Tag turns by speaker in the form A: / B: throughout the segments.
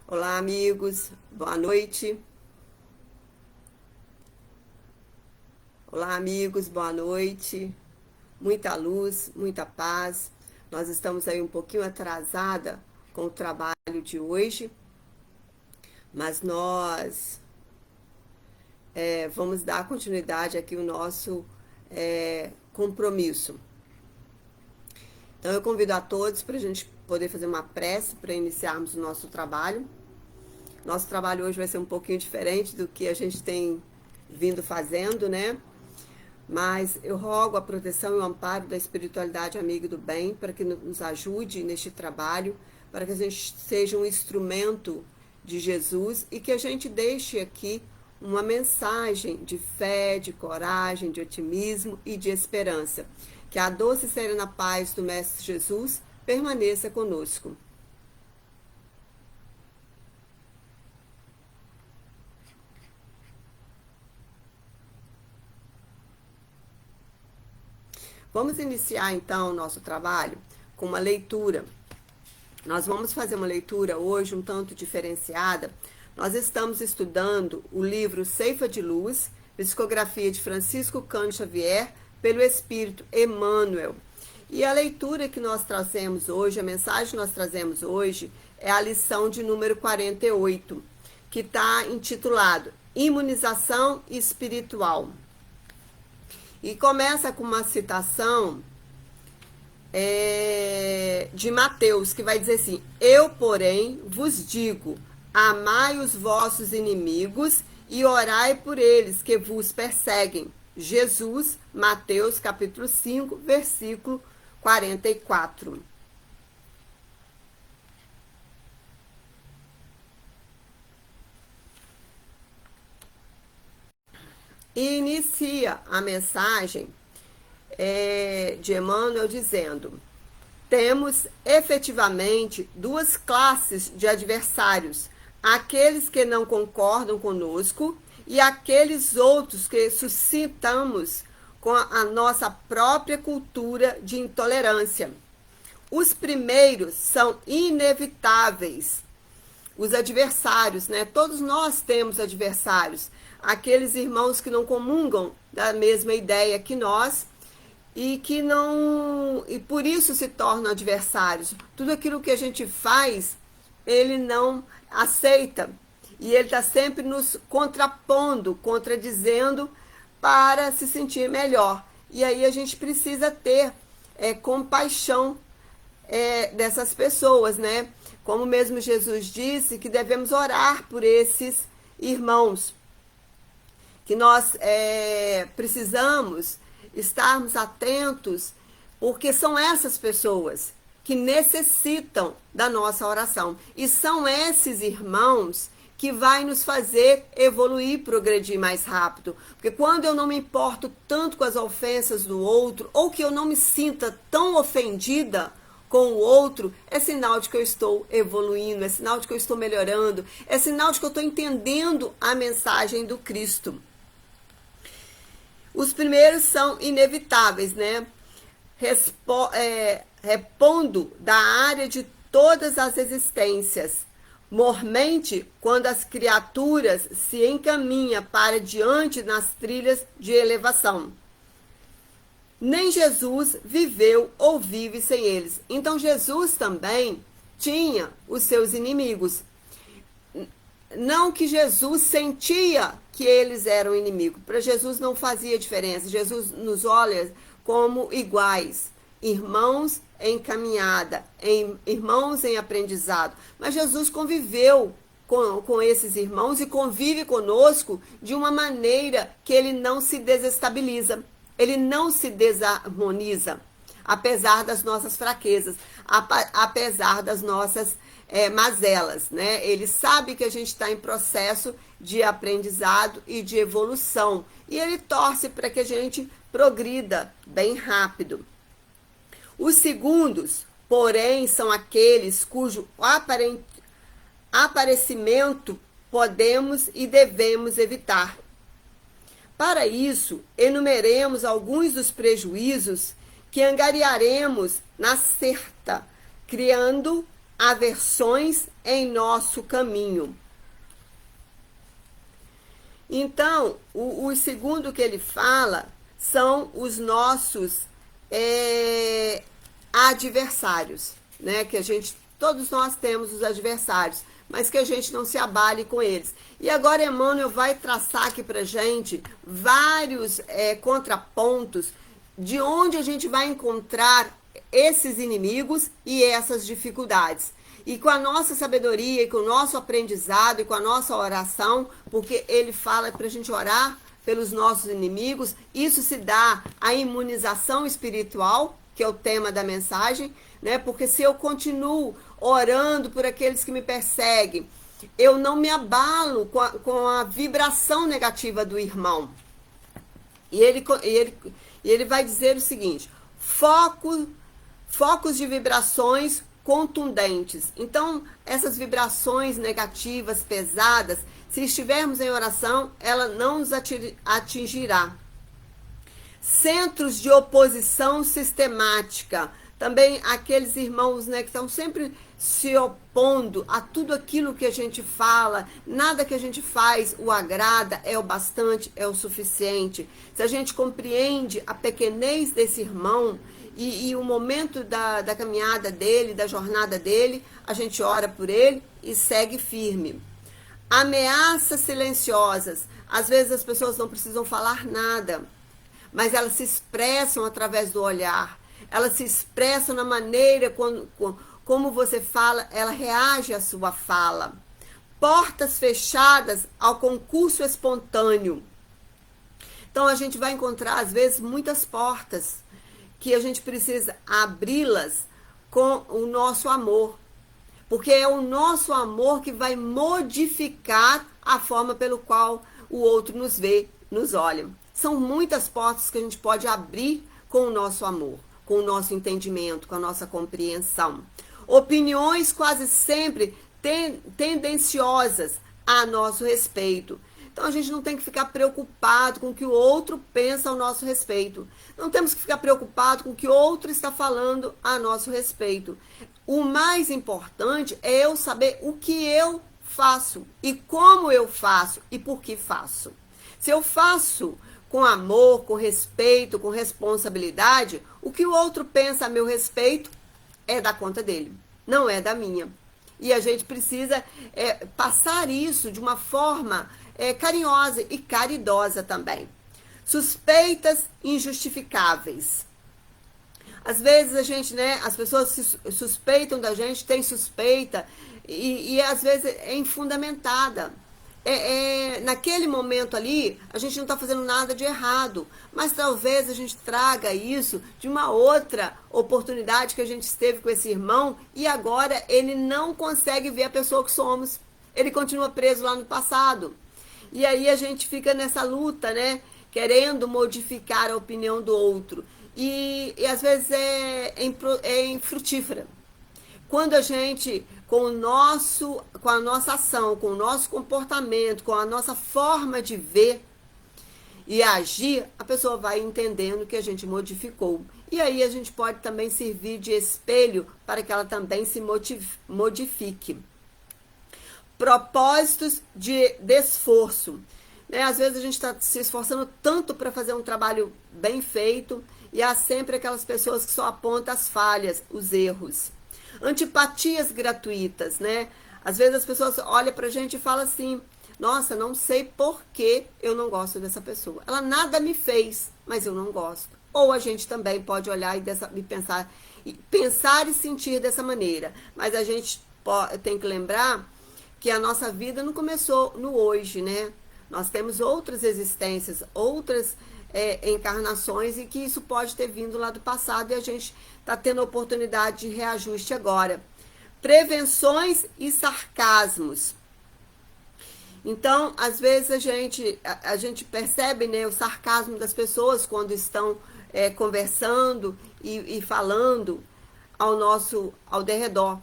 A: Olá, amigos, boa noite. Olá, amigos, boa noite. Muita luz, muita paz. Nós estamos aí um pouquinho atrasada com o trabalho de hoje, mas nós vamos dar continuidade aqui ao nosso compromisso. Então, eu convido a todos para a gente poder fazer uma prece para iniciarmos o nosso trabalho. Nosso trabalho hoje vai ser um pouquinho diferente do que a gente tem vindo fazendo, né? Mas eu rogo a proteção e o amparo da espiritualidade amiga do bem para que nos ajude neste trabalho, para que a gente seja um instrumento de Jesus e que a gente deixe aqui uma mensagem de fé, de coragem, de otimismo e de esperança. Que a doce e serena paz do Mestre Jesus permaneça conosco. Vamos iniciar então o nosso trabalho com uma leitura. Nós vamos fazer uma leitura hoje um tanto diferenciada. Nós estamos estudando o livro Ceifa de Luz, psicografia de Francisco Cândido Xavier, pelo Espírito Emmanuel. E a leitura que nós trazemos hoje, a mensagem que nós trazemos hoje, é a lição de número 48, que está intitulado Imunização Espiritual. E começa com uma citação de Mateus, que vai dizer assim: Eu, porém, vos digo, amai os vossos inimigos e orai por eles que vos perseguem. Jesus, Mateus, capítulo 5, versículo 44. E inicia a mensagem de Emmanuel dizendo: temos efetivamente duas classes de adversários, aqueles que não concordam conosco e aqueles outros que suscitamos com a nossa própria cultura de intolerância. Os primeiros são inevitáveis, os adversários, né? Todos nós temos adversários, aqueles irmãos que não comungam da mesma ideia que nós e que não, e por isso se tornam adversários. Tudo aquilo que a gente faz, ele não aceita e ele está sempre nos contrapondo, contradizendo para se sentir melhor. E aí a gente precisa ter compaixão dessas pessoas, né? Como mesmo Jesus disse, que devemos orar por esses irmãos, que nós precisamos estarmos atentos, porque são essas pessoas que necessitam da nossa oração. E são esses irmãos que vai nos fazer evoluir, progredir mais rápido. Porque quando eu não me importo tanto com as ofensas do outro, ou que eu não me sinta tão ofendida com o outro, é sinal de que eu estou evoluindo, é sinal de que eu estou melhorando, é sinal de que eu estou entendendo a mensagem do Cristo. Os primeiros são inevitáveis, né? Repondo da área de todas as existências. Mormente, quando as criaturas se encaminham para diante nas trilhas de elevação. Nem Jesus viveu ou vive sem eles. Então Jesus também tinha os seus inimigos. Não que Jesus sentia que eles eram inimigos. Para Jesus não fazia diferença. Jesus nos olha como iguais, irmãos em caminhada, irmãos em aprendizado. Mas Jesus conviveu com esses irmãos e convive conosco de uma maneira que ele não se desestabiliza, ele não se desarmoniza, apesar das nossas fraquezas, apesar das nossas mazelas, né? Ele sabe que a gente está em processo de aprendizado e de evolução e ele torce para que a gente progrida bem rápido. Os segundos, porém, são aqueles cujo aparecimento podemos e devemos evitar. Para isso, enumeremos alguns dos prejuízos que angariaremos na certa, criando aversões em nosso caminho. Então, o segundo que ele fala são os nossos adversários, né? Que todos nós temos os adversários, mas que a gente não se abale com eles. E agora Emmanuel vai traçar aqui pra gente vários contrapontos de onde a gente vai encontrar esses inimigos e essas dificuldades. E com a nossa sabedoria, e com o nosso aprendizado, e com a nossa oração, porque ele fala para a gente orar pelos nossos inimigos, isso se dá a imunização espiritual, que é o tema da mensagem, né? Porque se eu continuo orando por aqueles que me perseguem, eu não me abalo com a vibração negativa do irmão. E ele vai dizer o seguinte: focos de vibrações contundentes. Então, essas vibrações negativas, pesadas, se estivermos em oração, ela não nos atingirá. Centros de oposição sistemática. Também aqueles irmãos, né, que estão sempre se opondo a tudo aquilo que a gente fala, nada que a gente faz o agrada, é o bastante, é o suficiente. Se a gente compreende a pequenez desse irmão e o momento da caminhada dele, da jornada dele, a gente ora por ele e segue firme. Ameaças silenciosas. Às vezes as pessoas não precisam falar nada, mas elas se expressam através do olhar. Elas se expressam na maneira como você fala, ela reage à sua fala. Portas fechadas ao concurso espontâneo. Então a gente vai encontrar, às vezes, muitas portas que a gente precisa abri-las com o nosso amor. Porque é o nosso amor que vai modificar a forma pelo qual o outro nos vê, nos olha. São muitas portas que a gente pode abrir com o nosso amor, com o nosso entendimento, com a nossa compreensão. Opiniões quase sempre tendenciosas a nosso respeito. Então a gente não tem que ficar preocupado com o que o outro pensa ao nosso respeito. Não temos que ficar preocupado com o que o outro está falando a nosso respeito. O mais importante é eu saber o que eu faço e como eu faço e por que faço. Se eu faço com amor, com respeito, com responsabilidade, o que o outro pensa a meu respeito é da conta dele, não é da minha. E a gente precisa passar isso de uma forma carinhosa e caridosa também. Suspeitas injustificáveis. Às vezes a gente, né, as pessoas se suspeitam da gente, tem suspeita, e às vezes é infundamentada. Naquele momento ali, a gente não está fazendo nada de errado, mas talvez a gente traga isso de uma outra oportunidade que a gente esteve com esse irmão e agora ele não consegue ver a pessoa que somos. Ele continua preso lá no passado. E aí a gente fica nessa luta, né? Querendo modificar a opinião do outro. E às vezes é infrutífera. Quando a gente, com a nossa ação, com o nosso comportamento, com a nossa forma de ver e agir, a pessoa vai entendendo que a gente modificou. E aí a gente pode também servir de espelho para que ela também se modifique. Propósitos de esforço. Né? Às vezes a gente está se esforçando tanto para fazer um trabalho bem feito e há sempre aquelas pessoas que só apontam as falhas, os erros. Antipatias gratuitas, né? Às vezes as pessoas olham pra gente e falam assim: nossa, não sei por que eu não gosto dessa pessoa. Ela nada me fez, mas eu não gosto. Ou a gente também pode olhar e pensar e sentir dessa maneira. Mas a gente tem que lembrar que a nossa vida não começou no hoje, né? Nós temos outras existências, outras encarnações, e que isso pode ter vindo lá do passado e a gente está tendo a oportunidade de reajuste agora. Prevenções e sarcasmos. Então, às vezes a gente percebe, né, o sarcasmo das pessoas quando estão conversando e falando ao derredor.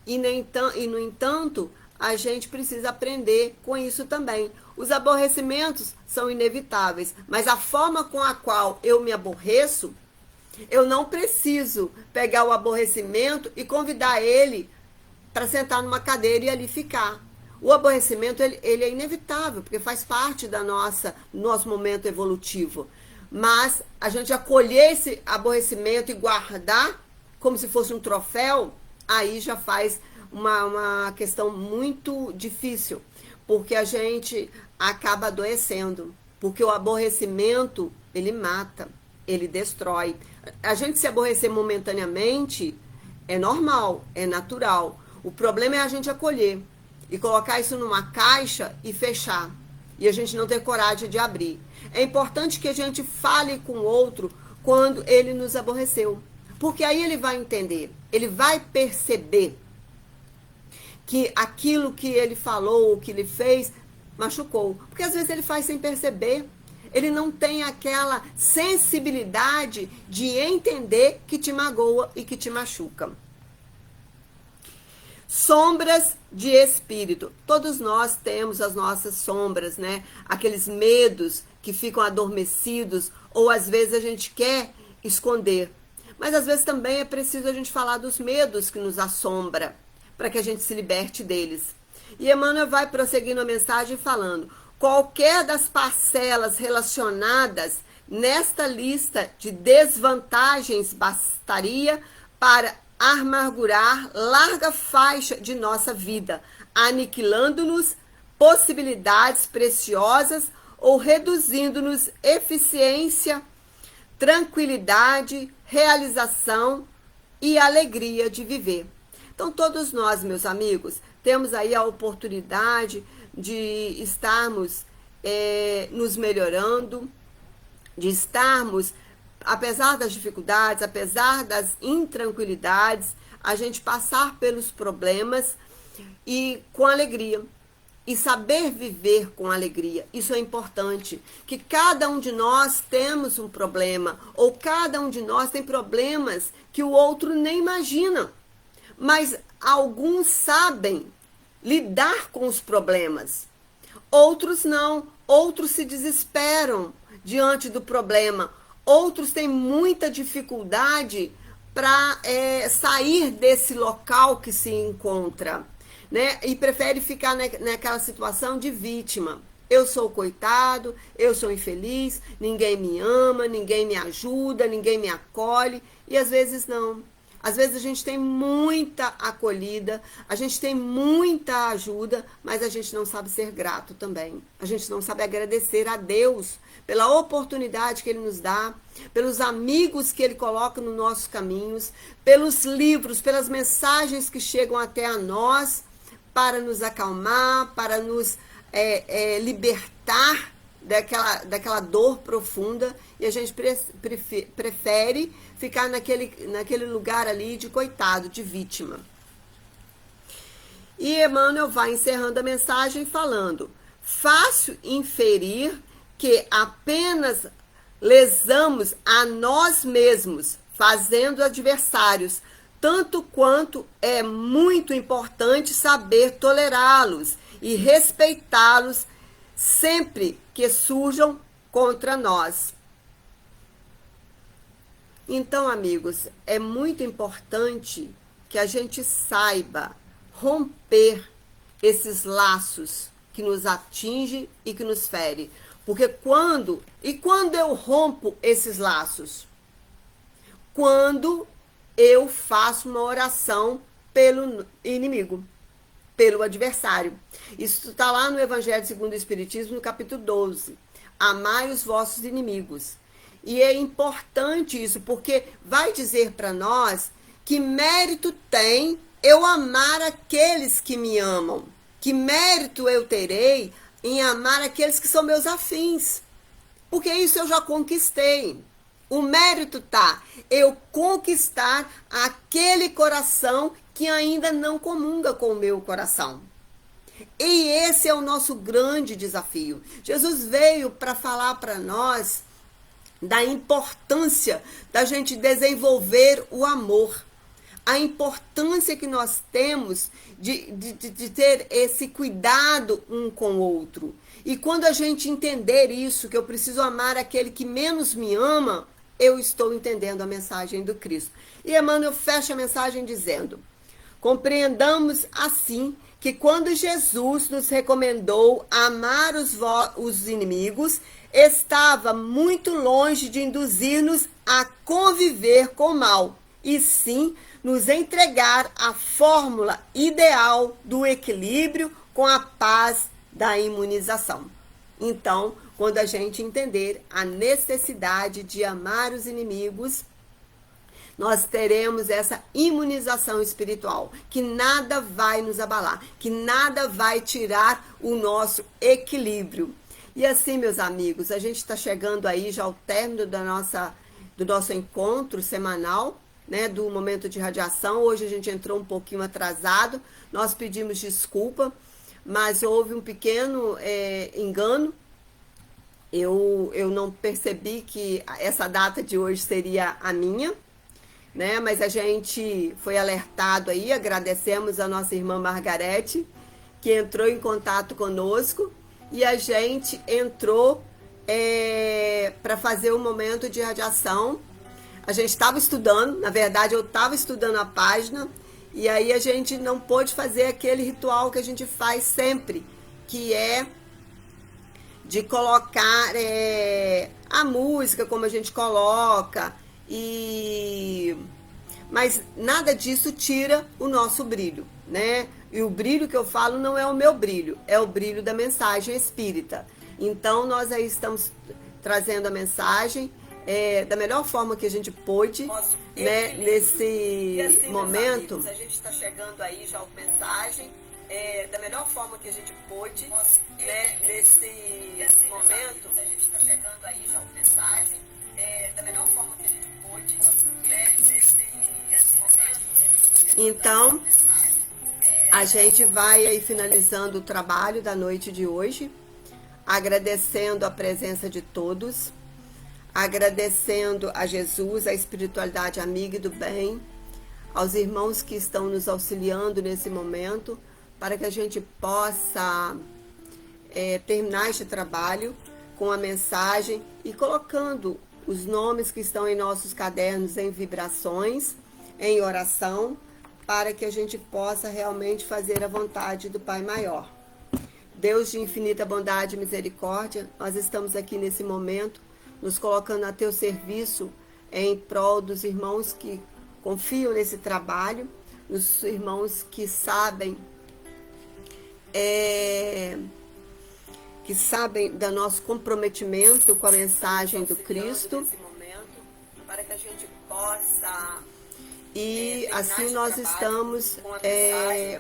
A: E, no entanto, a gente precisa aprender com isso também. Os aborrecimentos são inevitáveis, mas a forma com a qual eu me aborreço, eu não preciso pegar o aborrecimento e convidar ele para sentar numa cadeira e ali ficar. O aborrecimento, ele é inevitável, porque faz parte da nosso momento evolutivo. Mas a gente acolher esse aborrecimento e guardar como se fosse um troféu, aí já faz uma questão muito difícil, porque a gente acaba adoecendo, porque o aborrecimento, ele mata, ele destrói. A gente se aborrecer momentaneamente é normal, é natural. O problema é a gente acolher e colocar isso numa caixa e fechar. E a gente não ter coragem de abrir. É importante que a gente fale com o outro quando ele nos aborreceu. Porque aí ele vai entender, ele vai perceber que aquilo que ele falou, o que ele fez, machucou. Porque às vezes ele faz sem perceber. Ele não tem aquela sensibilidade de entender que te magoa e que te machuca. Sombras de espírito. Todos nós temos as nossas sombras, né? Aqueles medos que ficam adormecidos ou às vezes a gente quer esconder. Mas às vezes também é preciso a gente falar dos medos que nos assombram para que a gente se liberte deles. E Emmanuel vai prosseguindo a mensagem falando: qualquer das parcelas relacionadas nesta lista de desvantagens bastaria para amargurar larga faixa de nossa vida, aniquilando-nos possibilidades preciosas ou reduzindo-nos eficiência, tranquilidade, realização e alegria de viver. Então, todos nós, meus amigos, temos aí a oportunidade de estarmos nos melhorando, de estarmos, apesar das dificuldades, apesar das intranquilidades, a gente passar pelos problemas e com alegria. E saber viver com alegria, isso é importante. Que cada um de nós temos um problema, ou cada um de nós tem problemas que o outro nem imagina. Mas alguns sabem lidar com os problemas, outros não, outros se desesperam diante do problema, outros têm muita dificuldade para sair desse local que se encontra, né? E prefere ficar naquela situação de vítima. Eu sou coitado, eu sou infeliz, ninguém me ama, ninguém me ajuda, ninguém me acolhe, e às vezes não. Às vezes a gente tem muita acolhida, a gente tem muita ajuda, mas a gente não sabe ser grato também. A gente não sabe agradecer a Deus pela oportunidade que Ele nos dá, pelos amigos que Ele coloca nos nossos caminhos, pelos livros, pelas mensagens que chegam até a nós para nos acalmar, para nos libertar daquela dor profunda, e a gente prefere ficar naquele lugar ali de coitado, de vítima. E Emmanuel vai encerrando a mensagem falando: fácil inferir que apenas lesamos a nós mesmos, fazendo adversários, tanto quanto é muito importante saber tolerá-los e respeitá-los sempre que surjam contra nós. Então, amigos, é muito importante que a gente saiba romper esses laços que nos atingem e que nos ferem. Porque quando eu rompo esses laços? Quando eu faço uma oração pelo inimigo, pelo adversário. Isso está lá no Evangelho segundo o Espiritismo, no capítulo 12. Amai os vossos inimigos. E é importante isso, porque vai dizer para nós que mérito tem eu amar aqueles que me amam. Que mérito eu terei em amar aqueles que são meus afins. Porque isso eu já conquistei. O mérito tá eu conquistar aquele coração que ainda não comunga com o meu coração. E esse é o nosso grande desafio. Jesus veio para falar para nós da importância da gente desenvolver o amor. A importância que nós temos de ter esse cuidado um com o outro. E quando a gente entender isso, que eu preciso amar aquele que menos me ama, eu estou entendendo a mensagem do Cristo. E Emmanuel fecha a mensagem dizendo: Compreendamos assim que quando Jesus nos recomendou amar os inimigos, estava muito longe de induzir-nos a conviver com o mal, e sim nos entregar a fórmula ideal do equilíbrio com a paz da imunização. Então, quando a gente entender a necessidade de amar os inimigos, nós teremos essa imunização espiritual, que nada vai nos abalar, que nada vai tirar o nosso equilíbrio. E assim, meus amigos, a gente está chegando aí já ao término do nosso encontro semanal, né, do momento de radiação. Hoje a gente entrou um pouquinho atrasado, nós pedimos desculpa, mas houve um pequeno engano. Eu não percebi que essa data de hoje seria a minha, né? Mas a gente foi alertado aí, agradecemos a nossa irmã Margarete, que entrou em contato conosco, e a gente entrou para fazer o momento de radiação. A gente estava estudando, na verdade eu estava estudando a página, e aí a gente não pôde fazer aquele ritual que a gente faz sempre, que é de colocar a música como a gente coloca, mas nada disso tira o nosso brilho, né? E o brilho que eu falo não é o meu brilho, é o brilho da mensagem espírita. Então nós aí estamos trazendo a mensagem da melhor forma que a gente pôde, né? Nesse assim, momento. Amigos, a gente está chegando aí já a mensagem da melhor forma que a gente pôde, né? Nesse momento. A gente está chegando aí já a mensagem da melhor forma que a gente pôde, né? Nesse momento. Então, a gente vai aí finalizando o trabalho da noite de hoje, agradecendo a presença de todos, agradecendo a Jesus, a espiritualidade amiga e do bem, aos irmãos que estão nos auxiliando nesse momento, para que a gente possa terminar este trabalho com a mensagem e colocando os nomes que estão em nossos cadernos em vibrações, em oração, para que a gente possa realmente fazer a vontade do Pai Maior. Deus de infinita bondade e misericórdia, nós estamos aqui nesse momento, nos colocando a teu serviço em prol dos irmãos que confiam nesse trabalho, dos irmãos que sabem do nosso comprometimento com a mensagem do Cristo, nesse momento, para que a gente possa e assim nós estamos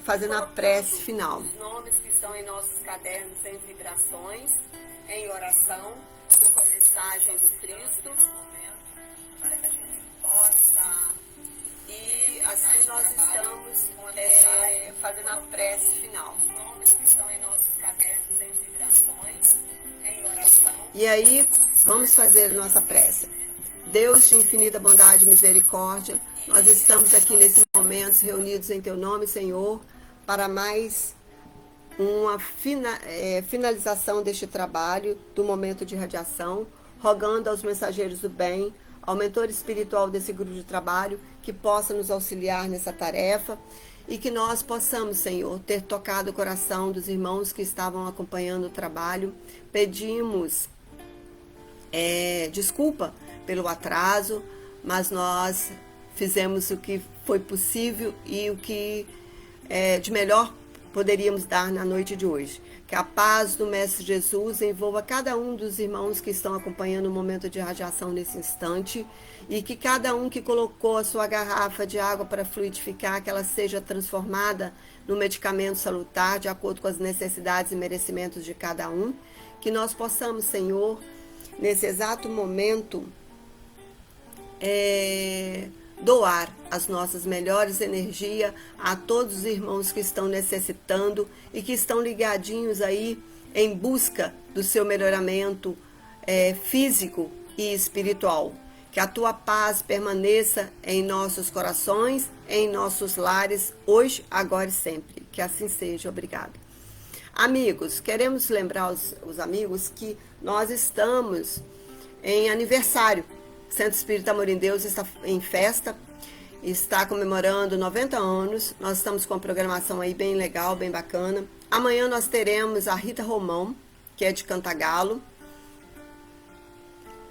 A: fazendo a prece final. Os nomes que estão em nossos cadernos em vibrações, em oração, com a mensagem do Cristo, para que a gente possa e assim nós estamos fazendo a prece final. Os nomes que estão em nossos cadernos em vibrações, em oração. E aí vamos fazer nossa prece. Deus de infinita bondade e misericórdia, nós estamos aqui nesse momento reunidos em Teu nome, Senhor, para mais uma finalização deste trabalho, do momento de radiação, rogando aos mensageiros do bem, ao mentor espiritual desse grupo de trabalho, que possa nos auxiliar nessa tarefa e que nós possamos, Senhor, ter tocado o coração dos irmãos que estavam acompanhando o trabalho. Pedimos desculpa pelo atraso, mas nós fizemos o que foi possível e o que de melhor poderíamos dar na noite de hoje. Que a paz do Mestre Jesus envolva cada um dos irmãos que estão acompanhando o momento de radiação nesse instante e que cada um que colocou a sua garrafa de água para fluidificar, que ela seja transformada no medicamento salutar de acordo com as necessidades e merecimentos de cada um. Que nós possamos, Senhor, nesse exato momento, doar as nossas melhores energias a todos os irmãos que estão necessitando e que estão ligadinhos aí em busca do seu melhoramento físico e espiritual. Que a tua paz permaneça em nossos corações, em nossos lares, hoje, agora e sempre. Que assim seja. Obrigada. Amigos, queremos lembrar os amigos que nós estamos em aniversário. Centro Espírita Amor em Deus está em festa está comemorando 90 anos. Nós estamos com uma programação aí bem legal, bem bacana. Amanhã nós teremos a Rita Romão, que é de Cantagalo,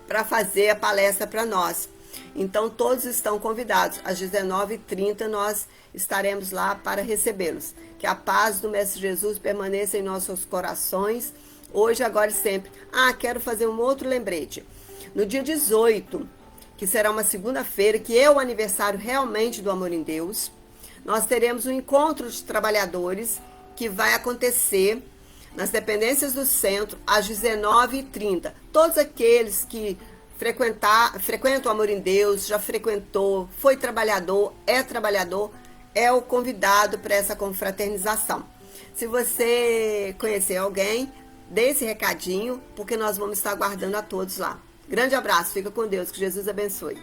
A: para fazer a palestra para nós. Então todos estão convidados. Às 19h30 nós estaremos lá para recebê-los. Que a paz do Mestre Jesus permaneça em nossos corações, hoje, agora e sempre. Quero fazer um outro lembrete. No dia 18, que será uma segunda-feira, que é o aniversário realmente do Amor em Deus, nós teremos um encontro de trabalhadores que vai acontecer nas dependências do centro às 19h30. Todos aqueles que frequentam o Amor em Deus, já frequentou, foi trabalhador, é o convidado para essa confraternização. Se você conhecer alguém, dê esse recadinho, porque nós vamos estar aguardando a todos lá. Grande abraço, fica com Deus, que Jesus abençoe.